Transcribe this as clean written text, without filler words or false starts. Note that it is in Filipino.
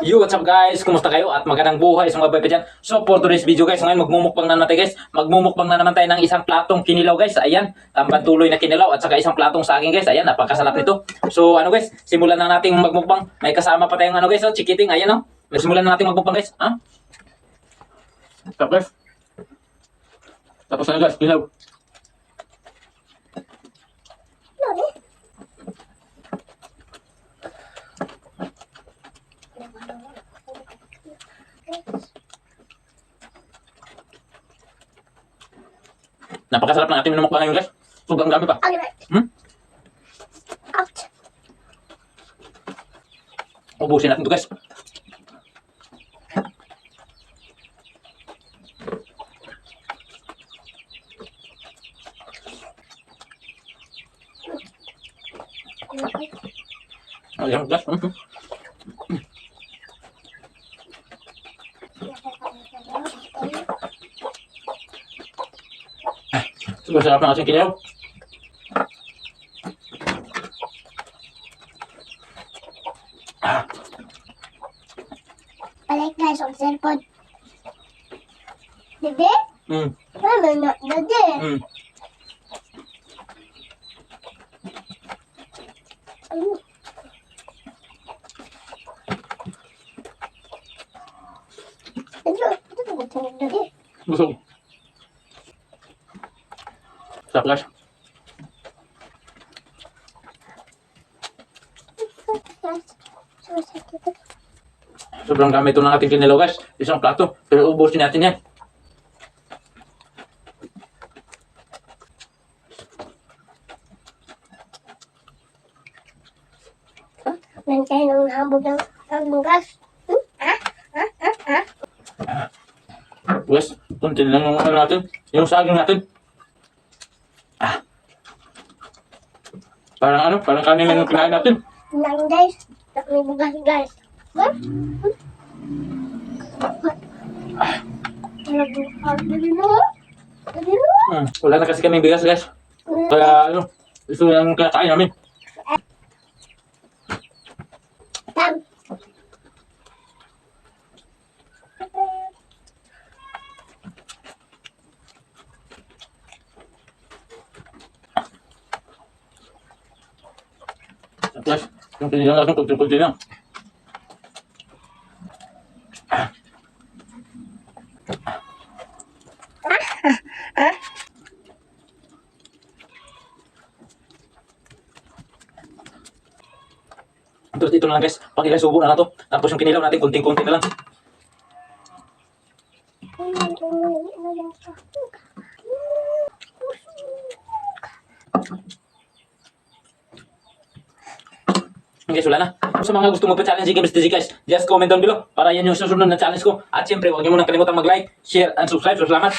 Yo, what's up guys? Kumusta kayo? At magandang buhay sa mga baby dyan. So for today's video guys, ngayon magmumukbang na naman tayo guys. Magmumukbang na naman tayo ng isang platong kinilaw guys. Ayan, tambantuloy na kinilaw at saka isang platong saging guys. Ayan, napakasarap nito. So ano guys, simulan na nating magmukbang. May kasama pa tayong ano guys, chikiting. Ayan o. Simulan na nating magmukbang guys. Ha? Stop guys. Tapos ano guys, kinilaw. Napakasarap ng ating minumukbang ngayon guys. Sobrang dami pa. Ubusin natin ito guys. Ayan guys. Sobrang sarap ng ating kinilaw. Balik guys ang cellphone. Dede? Mama na, dede. Dede. Busog. Sarap guys. Sobrang dami ito ng ating kinilaw guys. Isang plato. Pero ubusin natin yan. Nandiyan ang hambog ng gas. Guys, kunti lang yung ano natin. Yung saging natin. Parang ano? Parang kanina yung kinain natin. Lang guys. May bugas guys. Wala na kasi kaming bigas guys. Kaya ano, ito yung kinakain namin. Tam. Guys, yung kinilang natin, kunti-kunti lang. Tapos ito na lang guys, pakilasubo na lang to. Tapos yung kinilaw natin, kunting-kunti na lang. Guys, wala na. Sa mga gusto mo pa challenge games guys, just comment down below para yan yung susunod na challenge ko. At syempre, huwag niyo munang kalimutan mag-like, share, and subscribe. So, salamat.